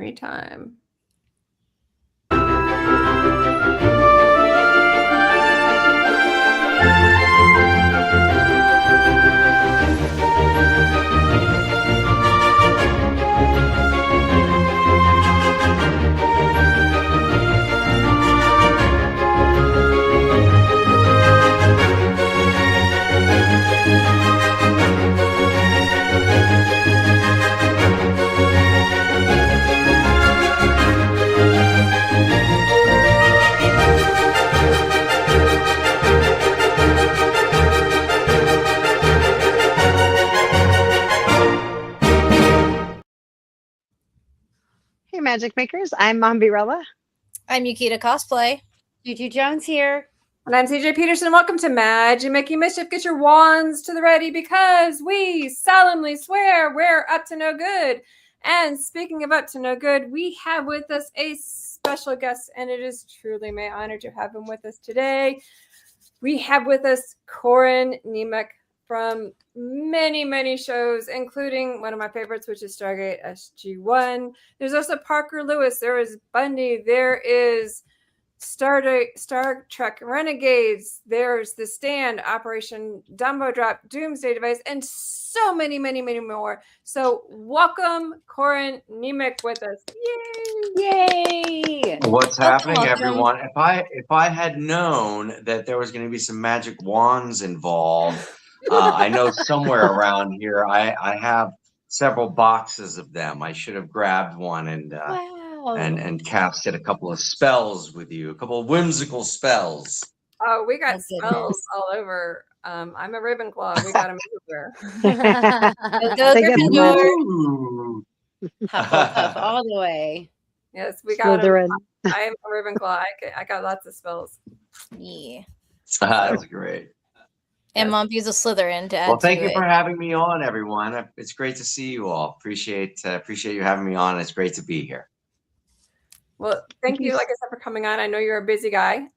Anytime. Hey, Magic Makers. I'm Mombirella. I'm Yukita Cosplay. Juju Jones here. And I'm CJ Peterson. Welcome to Magic Making Mischief. Get your wands to the ready because we solemnly swear we're up to no good. And speaking of up to no good, we have with us a special guest, and it is truly my honor to have him with us today. We have with us Corin Nemec from many, many shows, including one of my favorites, which is Stargate SG1. There's also Parker Lewis. There is Bundy. There is Star Trek Renegades. There's The Stand, Operation Dumbo Drop, Doomsday Device, and so many, many, many more. So welcome, Corin Nemec, with us. Yay! Yay! What's happening, Welcome. everyone? If I had known that there was going to be some magic wands involved, I know somewhere around here I have several boxes of them. I should have grabbed one and and casted a couple of spells with you, a couple of whimsical spells. Oh, we got Oh, spells goodness. all over. I'm a Ravenclaw. We got them everywhere. Go They get Gryffindor. Ooh. Hufflepuff all the way. Yes, we got them. Slytherin. I am a Ravenclaw. I got lots of spells. Yeah. That's great. And Mompy's a Slytherin to add Well, thank to you it. for having me on, everyone. It's great to see you all. Appreciate you having me on. It's great to be here. Well, thank you, like I said, for coming on. I know you're a busy guy.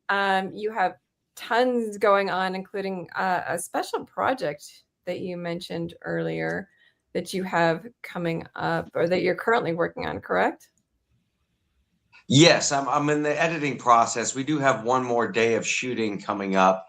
You have tons going on, including a special project that you mentioned earlier that you have coming up, or that you're currently working on, correct? Yes, I'm in the editing process. We do have one more day of shooting coming up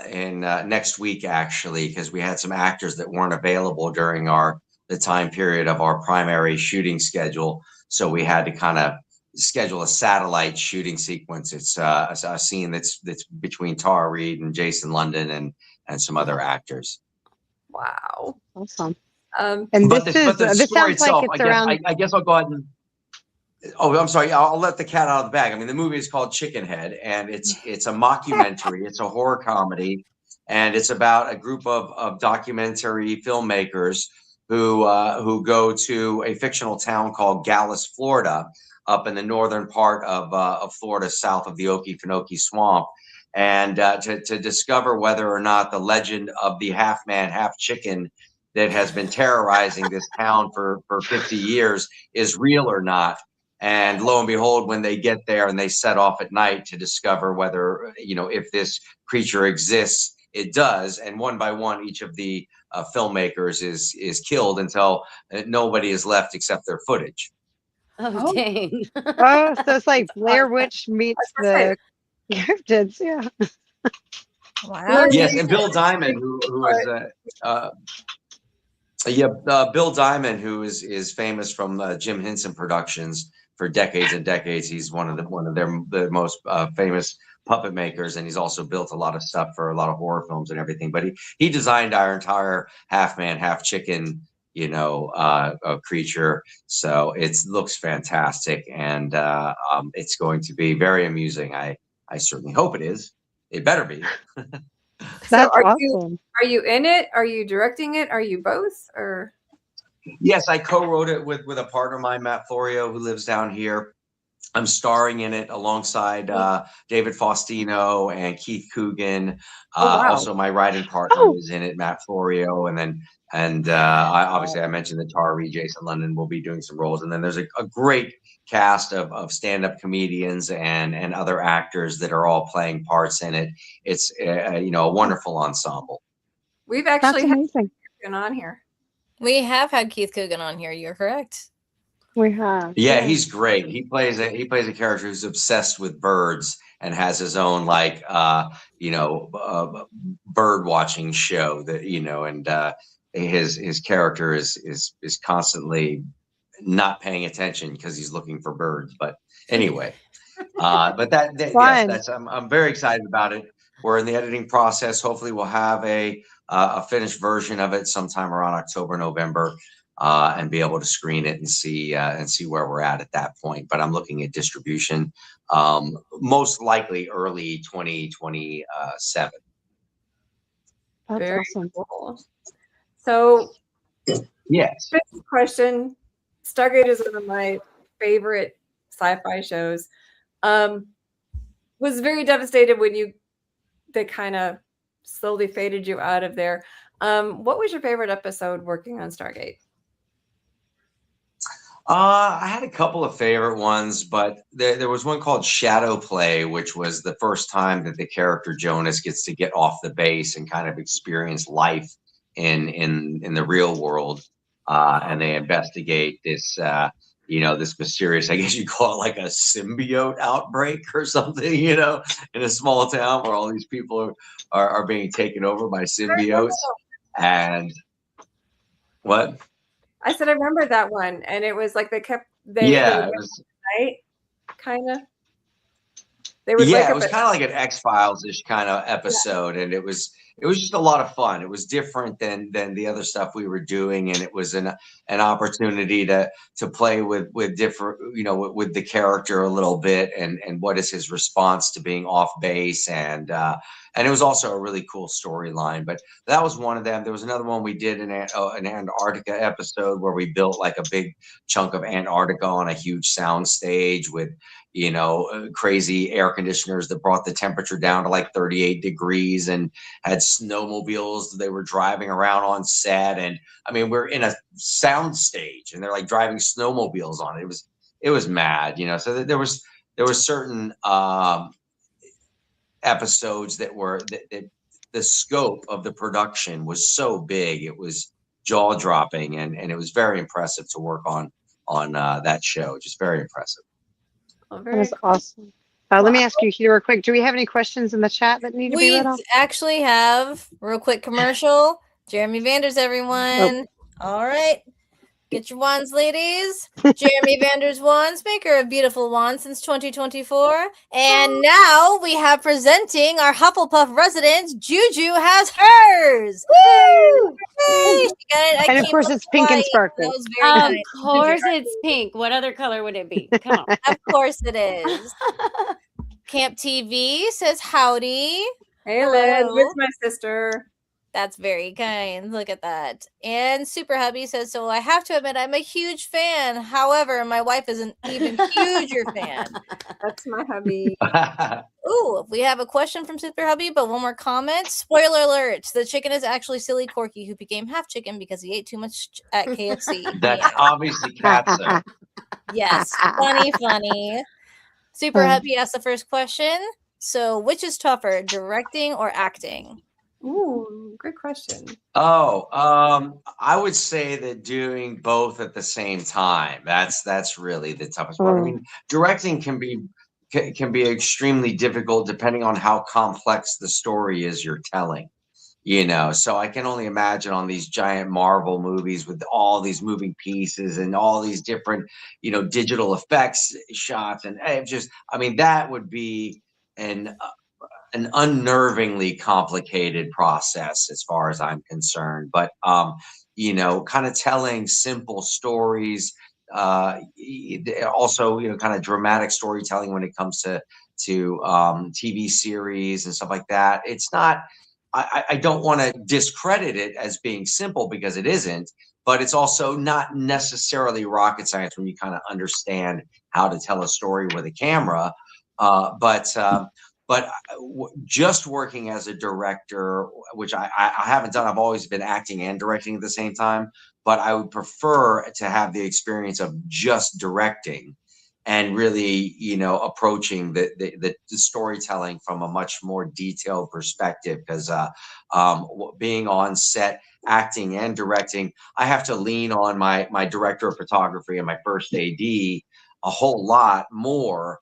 in next week, actually, because we had some actors that weren't available during the time period of our primary shooting schedule. So we had to kind of schedule a satellite shooting sequence. It's a scene that's between Tara Reid and Jason London and some other actors. Wow. Awesome. Um, And But this the this story sounds like itself, it's around. I guess I'll go ahead and. Oh, I'm sorry. I'll let the cat out of the bag. I mean, the movie is called Chickenhead, and it's a mockumentary. It's a horror comedy, and it's about a group of documentary filmmakers who go to a fictional town called Gallus, Florida, up in the northern part of Florida, south of the Okefenokee Swamp, and to discover whether or not the legend of the half man, half chicken that has been terrorizing this town for 50 years is real or not. And lo and behold, when they get there and they set off at night to discover whether, if this creature exists, it does. And one by one, each of the filmmakers is killed until nobody is left except their footage. Oh, dang. Oh, so it's like Blair Witch meets the Cryptids. Yeah. Wow. Yes, and Bill Diamond, who is Bill Diamond, who is famous from Jim Henson Productions for decades and decades. He's one of the most famous puppet makers, and he's also built a lot of stuff for a lot of horror films and everything. But he designed our entire half man, half chicken, creature. So it looks fantastic, and it's going to be very amusing. I certainly hope it is. It better be. That's are awesome. you in it? Are you directing it? Are you both? Or Yes, I co-wrote it with a partner of mine, Matt Florio, who lives down here. I'm starring in it alongside David Faustino and Keith Coogan. wow. Also, my writing partner is in it, Matt Florio, obviously I mentioned that Tara Reid, Jason London will be doing some roles, and then there's a great cast of stand-up comedians and other actors that are all playing parts in it. It's a wonderful ensemble. We've That's actually had amazing. Coogan on here. We have had Keith Coogan on here. You're correct. We have. Yeah, he's great. He plays a character who's obsessed with birds and has his own bird watching show that and his character is constantly not paying attention because he's looking for birds. But anyway, but yes, Fun. I'm very excited about it. We're in the editing process. Hopefully, we'll have a finished version of it sometime around October, November. And be able to screen it and see where we're at that point. But I'm looking at distribution, most likely early 2027. That's Very awesome. cool. So, Yes. fifth question. Stargate is one of my favorite sci-fi shows. Was very devastated when they kind of slowly faded you out of there. What was your favorite episode working on Stargate? I had a couple of favorite ones, but there was one called Shadow Play, which was the first time that the character Jonas gets to get off the base and kind of experience life in the real world. And they investigate this, this mysterious, I guess you call it like a symbiote outbreak or something, in a small town where all these people are being taken over by symbiotes. And what? I said I remember that one, and it was like they it was night, kind of. It was kind of like an X-Files-ish kind of episode, and it was just a lot of fun. It was different than the other stuff we were doing, and it was an opportunity to play with different, with the character a little bit, and what is his response to being off base, and it was also a really cool storyline. But that was one of them. There was another one we did an Antarctica episode where we built like a big chunk of Antarctica on a huge sound stage with crazy air conditioners that brought the temperature down to like 38 degrees and had snowmobiles they were driving around on set. And I mean, we're in a sound stage and they're like driving snowmobiles on it. It was mad, so there was certain episodes that were that the scope of the production was so big. It was jaw dropping and it was very impressive to work on that show. Just very impressive. Oh, That was awesome. Let me ask you here real quick. Do we have any questions in the chat that need to be read off? We actually have real quick commercial. Jeremy Vanders, everyone. All right. Get your wands, ladies. Jeremy Vanders Wands, maker of beautiful wands since 2024. And now we have presenting our Hufflepuff resident, Juju has hers. Woo! Yay! She got it. And of course, it's pink and sparkling. That was very Of nice. course it's pink. What other color would it be? Come on. Of course it is. Camp TV says howdy. Hey, Liz, Hello. with my sister. That's very kind. Look at that. And Super Hubby says, so I have to admit, I'm a huge fan. However, my wife is an even huger fan. That's my hubby. Ooh, we have a question from Super Hubby, but one more comment. Spoiler alert. The chicken is actually silly Corky, who became half chicken because he ate too much at KFC. That's obviously Katza. Yes. Funny. Super Hubby asked the first question. So which is tougher, directing or acting? Ooh, good question. I would say that doing both at the same time, that's really the toughest part. I mean, directing can be extremely difficult depending on how complex the story is you're telling. So I can only imagine on these giant Marvel movies with all these moving pieces and all these different, digital effects shots. And that would be an unnervingly complicated process as far as I'm concerned. But, kind of telling simple stories, also, kind of dramatic storytelling when it comes to TV series and stuff like that. It's not, I don't want to discredit it as being simple because it isn't, but it's also not necessarily rocket science when you kind of understand how to tell a story with a camera. But just working as a director, which I haven't done, I've always been acting and directing at the same time, but I would prefer to have the experience of just directing and really, you know, approaching the storytelling from a much more detailed perspective. Because being on set, acting and directing, I have to lean on my director of photography and my first AD a whole lot more.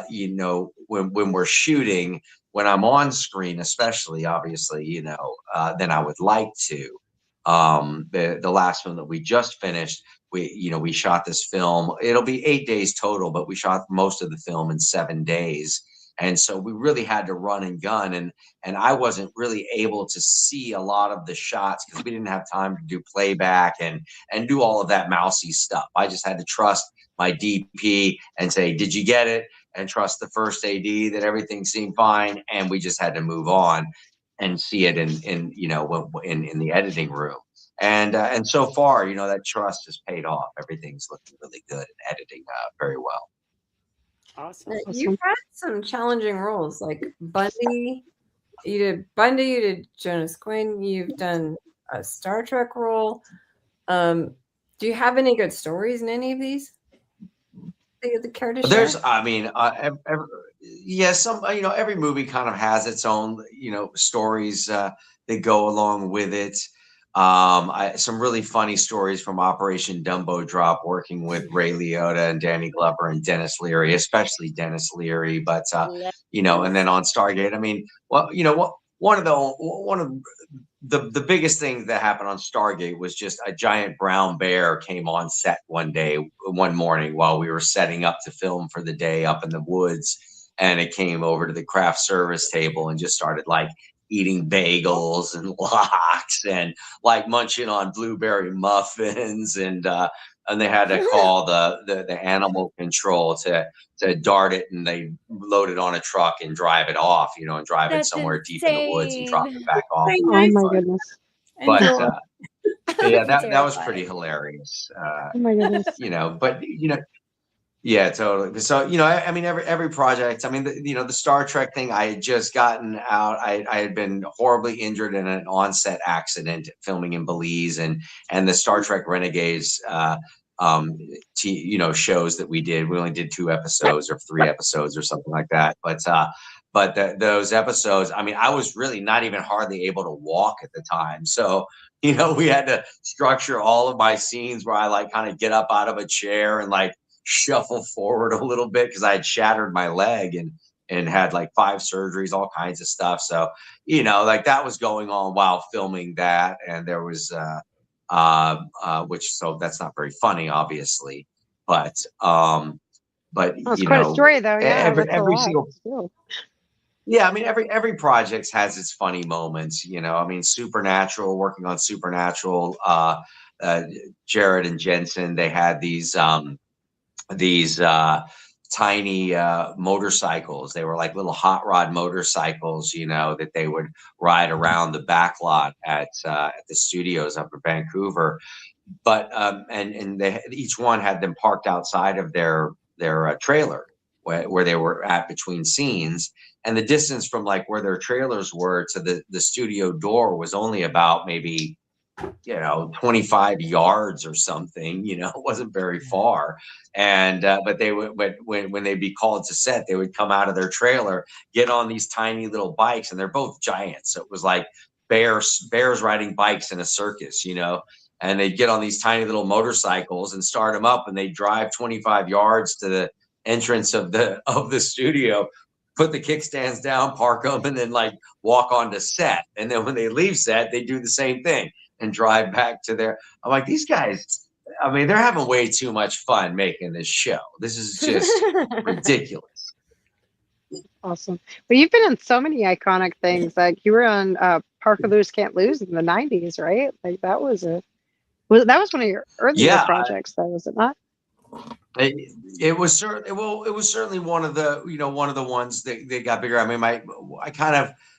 You know, when we're shooting, when I'm on screen, especially, obviously, you know, than I would like to. The last film that we just finished, we shot this film. It'll be 8 days total, but we shot most of the film in 7 days. And so we really had to run and gun, and I wasn't really able to see a lot of the shots because we didn't have time to do playback and do all of that mousy stuff. I just had to trust my DP and say, "Did you get it?" and trust the first AD that everything seemed fine, and we just had to move on and see it in you know, in the editing room. And so far, you know, that trust has paid off. Everything's looking really good and editing very well. Awesome. You've had some challenging roles like Bundy. You did Bundy. You did Jonas Quinn. You've done a Star Trek role. Do you have any good stories in any of these? The care to share? There's, I mean, yeah, some, you know, every movie kind of has its own, you know, stories that go along with it. Some really funny stories from Operation Dumbo Drop, working with Ray Liotta and Danny Glover and Dennis Leary, especially Dennis Leary. But you know, and then on Stargate, I mean, well, you know, one of the biggest things that happened on Stargate was just a giant brown bear came on set one morning while we were setting up to film for the day up in the woods, and it came over to the craft service table and just started like eating bagels and lox and like munching on blueberry muffins, and they had to call the animal control to dart it, and they load it on a truck and drive it off, you know, and drive it somewhere deep in the woods and drop it back off. Oh my goodness. But yeah, that was pretty hilarious. Oh my goodness. You know, but you know, yeah, totally. So, you know, I mean, every project, I mean, you know, the Star Trek thing, I had just gotten out. I had been horribly injured in an onset accident filming in Belize, and the Star Trek Renegades, you know, shows that we did. We only did 2 episodes or 3 episodes or something like that. But those episodes, I mean, I was really not even hardly able to walk at the time. So, you know, we had to structure all of my scenes where I like kind of get up out of a chair and like shuffle forward a little bit because I had shattered my leg and had like 5 surgeries, all kinds of stuff. So, you know, like that was going on while filming that. And there was, so that's not very funny, obviously, but Well, it's you quite know, a story though. Yeah, every single, yeah, I mean, every project has its funny moments, you know. I mean, Supernatural, working on Supernatural, Jared and Jensen, they had these tiny motorcycles. They were like little hot rod motorcycles, you know, that they would ride around the back lot at the studios up in Vancouver. But and they each one had them parked outside of their trailer where they were at between scenes, and the distance from like where their trailers were to the studio door was only about maybe, you know, 25 yards or something, you know. It wasn't very far. And but they would, but when they'd be called to set, they would come out of their trailer, get on these tiny little bikes, and they're both giants, so it was like bears riding bikes in a circus, you know. And they'd get on these tiny little motorcycles and start them up, and they'd drive 25 yards to the entrance of the studio, put the kickstands down, park them, and then like walk onto set. And then when they leave set, they do the same thing and drive back to their. I'm like, these guys, I mean, they're having way too much fun making this show. This is just ridiculous. Awesome. But you've been in so many iconic things. Like you were on Parker Lewis Can't Lose in the 90s, right? Like that was one of your earlier projects, though, was it not? It was certainly one of the, you know, one of the ones that got bigger. I mean,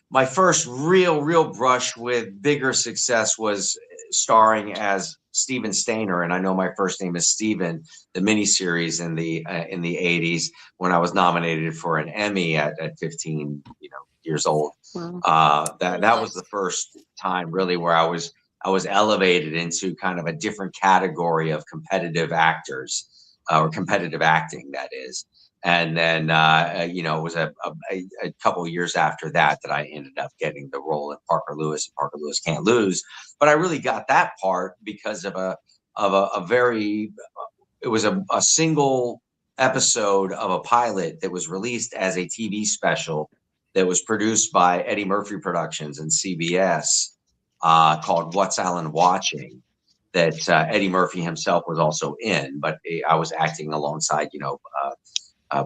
my first real brush with bigger success was starring as Steven Stainer, and I Know My First Name is Steven, the miniseries in the 80s, when I was nominated for an Emmy at 15, you know, years old. Wow. That was the first time really where I was elevated into kind of a different category of competitive actors. or competitive acting, that is. And then, you know, it was a couple of years after that I ended up getting the role in Parker Lewis. Parker Lewis Can't Lose. But I really got that part because of a very, it was a single episode of a pilot that was released as a TV special that was produced by Eddie Murphy Productions and CBS, called What's Alan Watching, that Eddie Murphy himself was also in, but I was acting alongside, you know,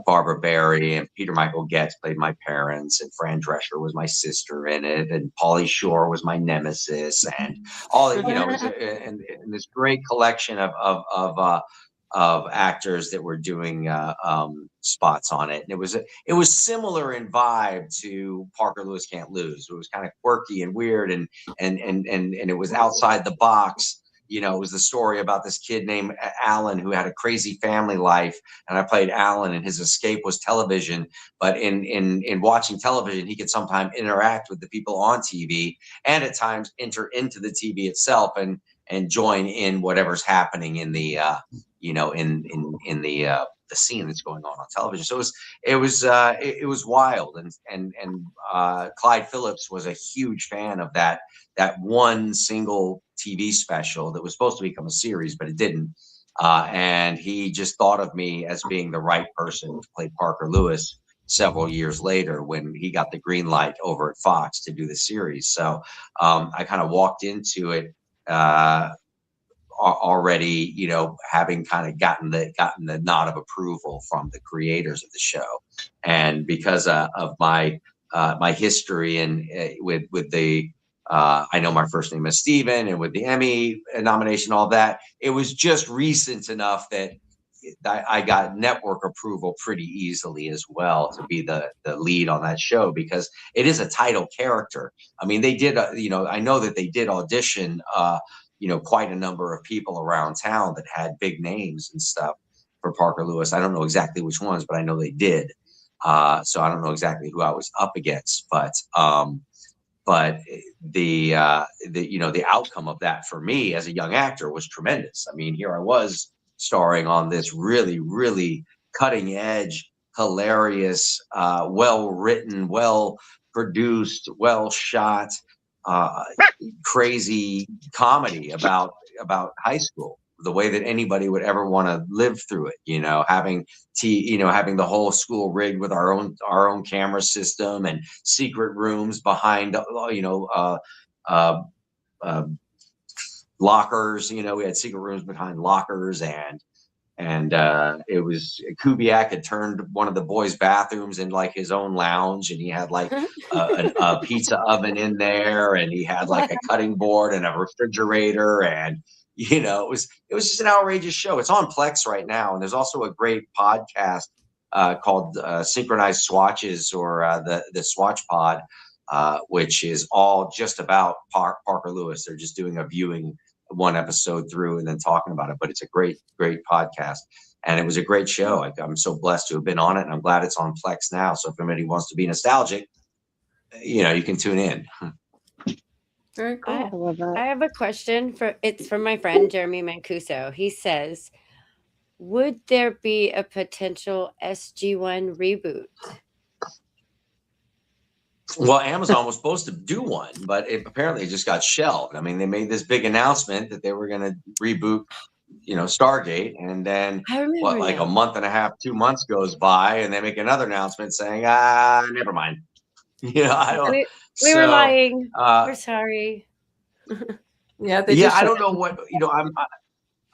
Barbara Barry and Peter Michael Getz played my parents, and Fran Drescher was my sister in it, and Pauly Shore was my nemesis, and all, you know, it was and this great collection of actors that were doing spots on it. And it was similar in vibe to Parker Lewis Can't Lose. It was kind of quirky and weird, and it was outside the box. You know, it was the story about this kid named Alan who had a crazy family life, and I played Alan, and his escape was television. But in watching television, he could sometimes interact with the people on TV, and at times enter into the TV itself and join in whatever's happening in the you know, in the scene that's going on television. So it was wild, and Clyde Phillips was a huge fan of that one single TV special that was supposed to become a series, but it didn't. And he just thought of me as being the right person to play Parker Lewis several years later when he got the green light over at Fox to do the series. So I kind of walked into it already, you know, having kind of gotten the nod of approval from the creators of the show. And because of my history and with the I know my first name is Steven, and with the Emmy nomination, all that, it was just recent enough that I got network approval pretty easily as well to be the lead on that show, because it is a title character. I mean, they did, you know, I know that they did audition, you know, quite a number of people around town that had big names and stuff for Parker Lewis. I don't know exactly which ones, but I know they did. So I don't know exactly who I was up against, but the you know, the outcome of that for me as a young actor was tremendous. I mean, here I was starring on this really, really cutting edge, hilarious, well written, well produced, well shot, crazy comedy about high school, the way that anybody would ever want to live through it. You know, having having the whole school rigged with our own camera system and secret rooms behind, you know, lockers. You know, we had secret rooms behind lockers, and it was, Kubiak had turned one of the boys' bathrooms into like his own lounge, and he had like a pizza oven in there, and he had like a cutting board and a refrigerator, and you know, it was just an outrageous show. It's on Plex right now, and there's also a great podcast called Synchronized Swatches, or the Swatch Pod, which is all just about Parker Lewis. They're just doing a viewing one episode through and then talking about it, but it's a great podcast, and it was a great show. I'm so blessed to have been on it, and I'm glad it's on Plex now. So if anybody wants to be nostalgic, you know, you can tune in. Very cool. I love that. I have a question it's from my friend Jeremy Mancuso. He says, would there be a potential SG1 reboot? Well, Amazon was supposed to do one, but it apparently just got shelved. I mean, they made this big announcement that they were going to reboot, you know, Stargate, and then like a month and a half, 2 months goes by, and they make another announcement saying, never mind. You know, I don't. We were lying. We're sorry. Yeah. I don't know what, you know,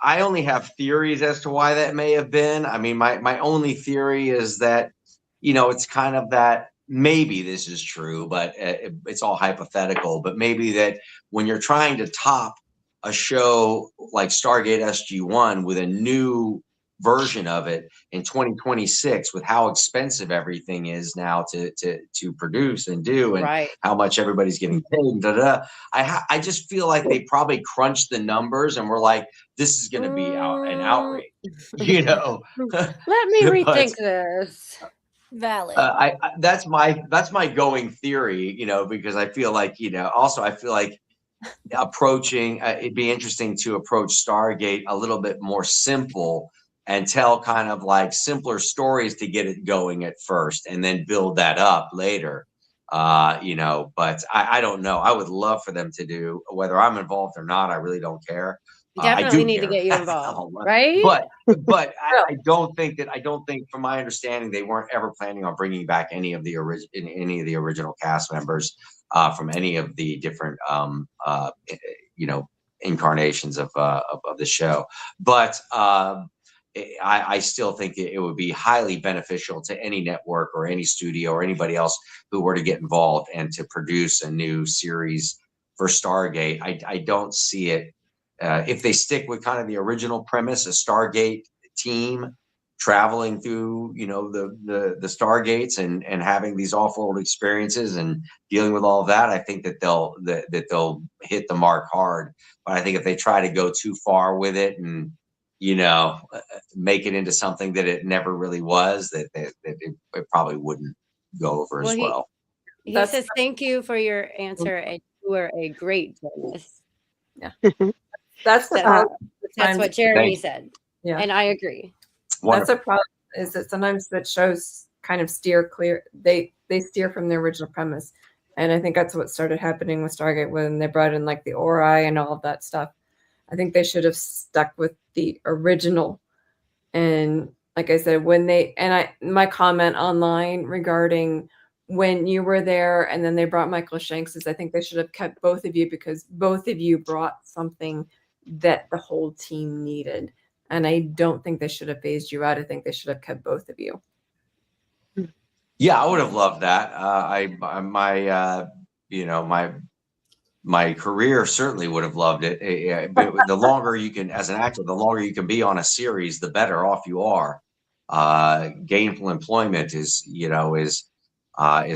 I only have theories as to why that may have been. I mean, my only theory is that, you know, it's kind of that, maybe this is true, but it's all hypothetical, but maybe that when you're trying to top a show like Stargate SG1 with a new version of it in 2026, with how expensive everything is now to produce and do, and how much everybody's getting paid, I just feel like they probably crunched the numbers and were like, this is going to be an outrage, you know. Let me rethink this. Valid. That's my going theory, you know, because I feel like, you know, also I feel like approaching it'd be interesting to approach Stargate a little bit more simple and tell kind of like simpler stories to get it going at first, and then build that up later. You know, but I don't know. I would love for them to do, whether I'm involved or not, I really don't care. Definitely I do need care. to get you involved, right? But I don't think from my understanding, they weren't ever planning on bringing back any of the original cast members from any of the different you know, incarnations of the show. But I still think it would be highly beneficial to any network or any studio or anybody else who were to get involved and to produce a new series for Stargate. I don't see it. If they stick with kind of the original premise, a Stargate team traveling through, you know, the Stargates and having these off-world experiences and dealing with all of that, I think that they'll hit the mark hard. But I think if they try to go too far with it and, you know, make it into something that it never really was, that it probably wouldn't go over as well. He says, thank you for your answer, and you were a great journalist. Yeah. That's what Jeremy said. Yeah. And I agree. Wonderful. That's a problem, is that sometimes that shows kind of steer clear. They steer from the original premise. And I think that's what started happening with Stargate when they brought in like the Ori and all of that stuff. I think they should have stuck with the original. And like I said, my comment online regarding when you were there and then they brought Michael Shanks is I think they should have kept both of you, because both of you brought something that the whole team needed. And I don't think they should have phased you out. I think they should have kept both of you. Yeah, I would have loved that. My career certainly would have loved it. But the longer you can, as an actor, the longer you can be on a series, the better off you are. Gainful employment is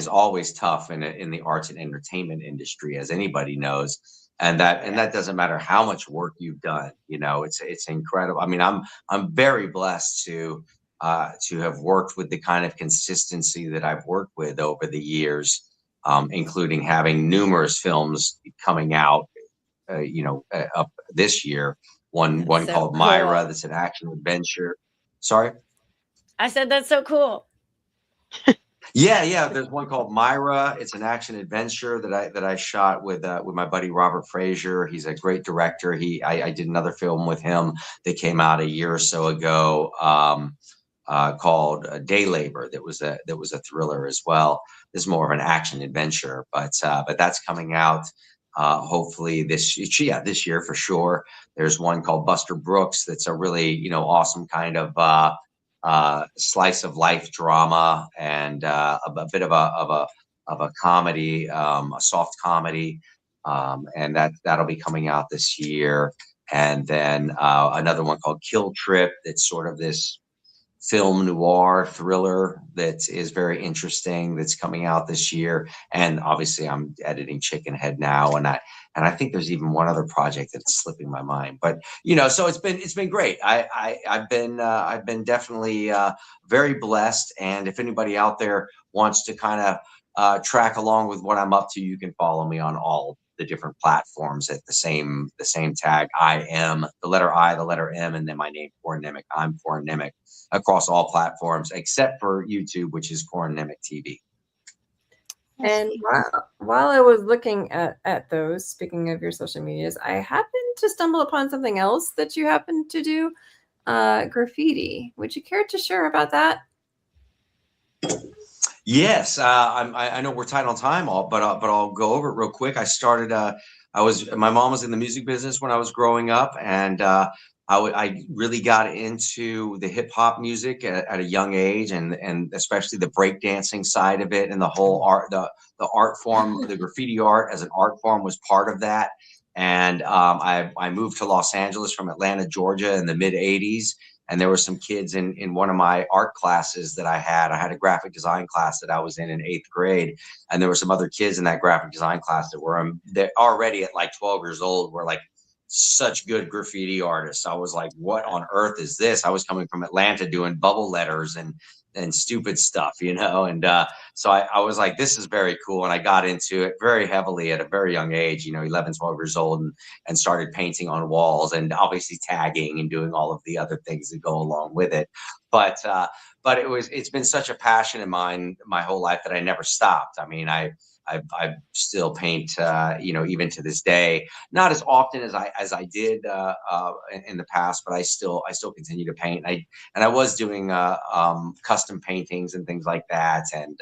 always tough in the arts and entertainment industry, as anybody knows. And that doesn't matter how much work you've done. You know, it's incredible. I mean, I'm very blessed to have worked with the kind of consistency that I've worked with over the years, including having numerous films coming out, up this year. One so called cool. Myra, that's an action adventure. Sorry? I said that's so cool. Yeah. There's one called Myra. It's an action adventure that I shot with my buddy Robert Frazier. He's a great director. I did another film with him that came out a year or so ago, called Day Labor. That was a thriller as well. This is more of an action adventure, but that's coming out hopefully this year for sure. There's one called Buster Brooks that's a really awesome kind of slice of life drama and a bit of a comedy, a soft comedy, and that'll be coming out this year. And then another one called Kill Trip. That's sort of this film noir thriller that is very interesting, that's coming out this year. And obviously I'm editing Chickenhead now, and I think there's even one other project that's slipping my mind. But so it's been great. I've been definitely very blessed. And if anybody out there wants to kind of track along with what I'm up to, you can follow me on all the different platforms at the same tag. I am the letter I, the letter M, and then my name, Corin Nemec. I'm Corin Nemec across all platforms except for YouTube, which is Corin Nemec TV. And while I was looking at those, speaking of your social medias, I happened to stumble upon something else that you happen to do, graffiti. Would you care to share about that? Yes, I know we're tight on time, but I'll go over it real quick. I started. My mom was in the music business when I was growing up, and I really got into the hip hop music at a young age, and especially the breakdancing side of it, and the whole art, the art form, the graffiti art as an art form was part of that. And I moved to Los Angeles from Atlanta, Georgia, in the mid '80s. And there were some kids in one of my art classes that I had. I had a graphic design class that I was in 8th grade. And there were some other kids in that graphic design class that were already at like 12 years old, were like such good graffiti artists. I was like, what on earth is this? I was coming from Atlanta doing bubble letters and stupid stuff, you know? And so I was like, this is very cool. And I got into it very heavily at a very young age, you know, 11, 12 years old, and started painting on walls and obviously tagging and doing all of the other things that go along with it. But it's been such a passion of mine my whole life that I never stopped. I mean, I still paint, you know, even to this day, not as often as I did in the past, but I still continue to paint. I was doing custom paintings and things like that, and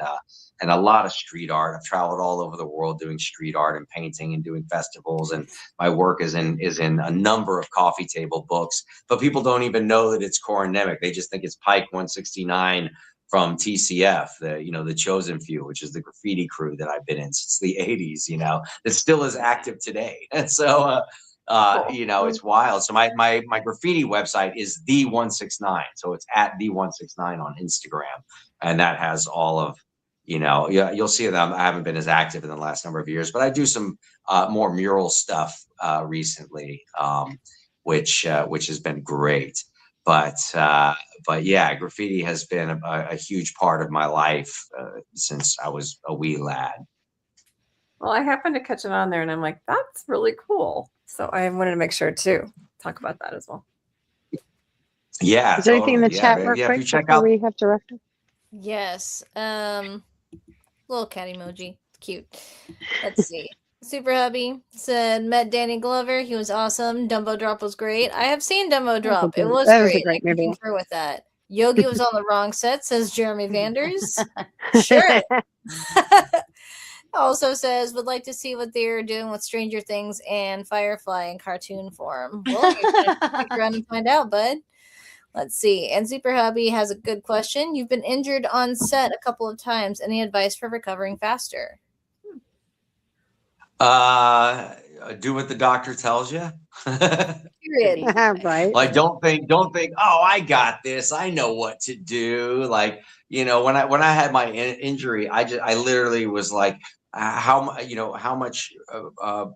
a lot of street art. I've traveled all over the world doing street art and painting and doing festivals, and my work is in a number of coffee table books. But people don't even know that it's Corin Nemec. They just think it's Pike 169 from TCF, the Chosen Few, which is the graffiti crew that I've been in since the 80s, you know, that still is active today. And so, you know, it's wild. So my graffiti website is the 169. So it's at the 169 on Instagram. And that has all of, you know, you'll see that I haven't been as active in the last number of years, but I do some more mural stuff recently, which has been great. But yeah, graffiti has been a huge part of my life since I was a wee lad. Well, I happened to catch it on there, and I'm like, that's really cool. So I wanted to make sure to talk about that as well. Yeah. Is there anything in the chat real quick before we have to wrap up? Yes. Little cat emoji. Cute. Let's see. Super Hubby said, met Danny Glover. He was awesome. Dumbo Drop was great. I have seen Dumbo Drop. It was great. A great movie. I concur with that. Yogi was on the wrong set, says Jeremy Vanders. Sure. Also says, would like to see what they're doing with Stranger Things and Firefly in cartoon form. Well, you're going to stick around and find out, bud. Let's see. And Super Hubby has a good question. You've been injured on set a couple of times. Any advice for recovering faster? Do what the doctor tells you. Period. Right. Like, don't think, oh, I got this, I know what to do. Like, you know, when I had my injury, I literally was like, how much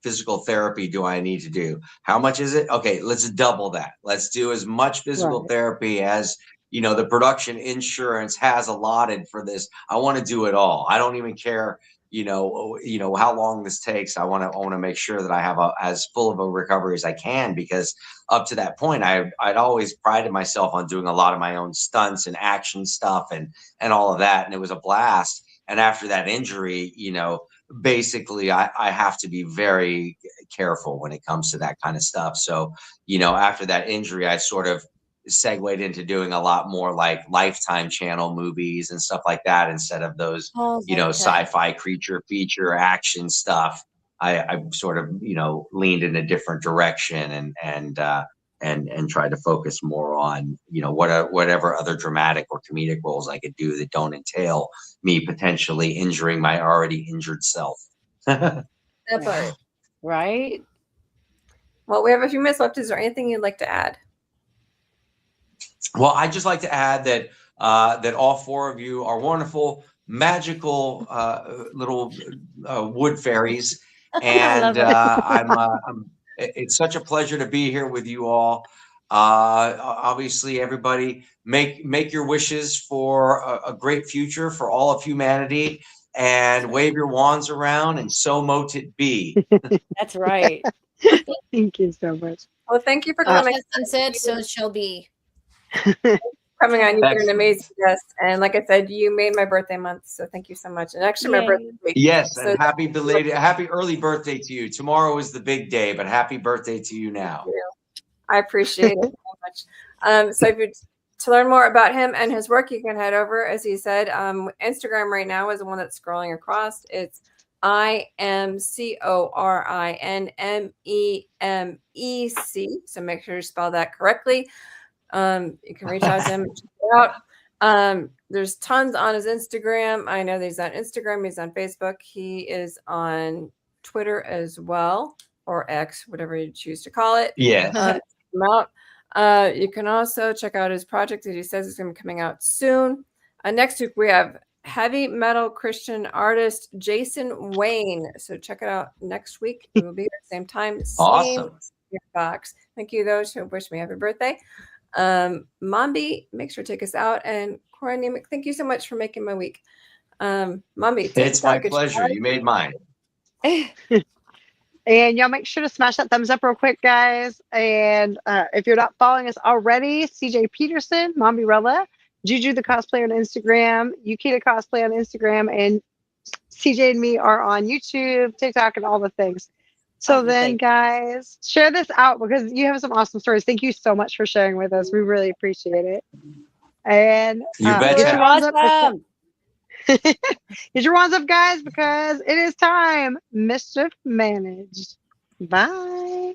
physical therapy do I need to do? How much is it? Okay, let's double that. Let's do as much physical therapy as, you know, the production insurance has allotted for this. I want to do it all. I don't even care, you know how long this takes. I want to make sure that I have as full of a recovery as I can, because up to that point, I'd always prided myself on doing a lot of my own stunts and action stuff and all of that, and it was a blast. And after that injury, you know, basically I have to be very careful when it comes to that kind of stuff. So, you know, after that injury, I sort of segued into doing a lot more like Lifetime channel movies and stuff like that, instead of those, you know, sci-fi creature feature action stuff. I sort of, you know, leaned in a different direction and tried to focus more on, you know, whatever other dramatic or comedic roles I could do that don't entail me potentially injuring my already injured self. That part. Right. Well, we have a few minutes left. Is there anything you'd like to add? Well, I'd just like to add that that all four of you are wonderful, magical little wood fairies, and it's such a pleasure to be here with you all. Obviously, everybody, make your wishes for a great future for all of humanity, and wave your wands around, and so mote it be. That's right. Thank you so much. Well, thank you for coming. Said, so it shall be. Coming on, you're an amazing guest, and like I said, you made my birthday month, so thank you so much. And actually, my birthday week. Yes, so and happy early birthday to you. Tomorrow is the big day, but happy birthday to you now. I appreciate it so much. So if you to learn more about him and his work, you can head over, as he said. Instagram right now is the one that's scrolling across. It's IMCORINNEMEC. So make sure you spell that correctly. You can reach out to him and check it out. There's tons on his Instagram. I know that he's on Instagram, he's on Facebook, he is on Twitter as well, or X, whatever you choose to call it. Yeah. You can also check out his project that he says is going to be coming out soon. Next week we have heavy metal Christian artist Jason Wayne. So check it out next week. It will be at the same time. Awesome. box. Thank you those who wish me happy birthday. Mombi, make sure to take us out. And Corin Nemec, thank you so much for making my week. Mombi, It's my pleasure. You made mine. And y'all make sure to smash that thumbs up real quick, guys. And if you're not following us already, CJ Peterson, Mombirella, Juju the Cosplay on Instagram, Yuki the Cosplay on Instagram, and CJ and me are on YouTube, TikTok, and all the things. So then, guys, share this out because you have some awesome stories. Thank you so much for sharing with us. We really appreciate it. And you betcha. get your wands up. Awesome. Get your wands up, guys, because it is time. Mischief managed. Bye.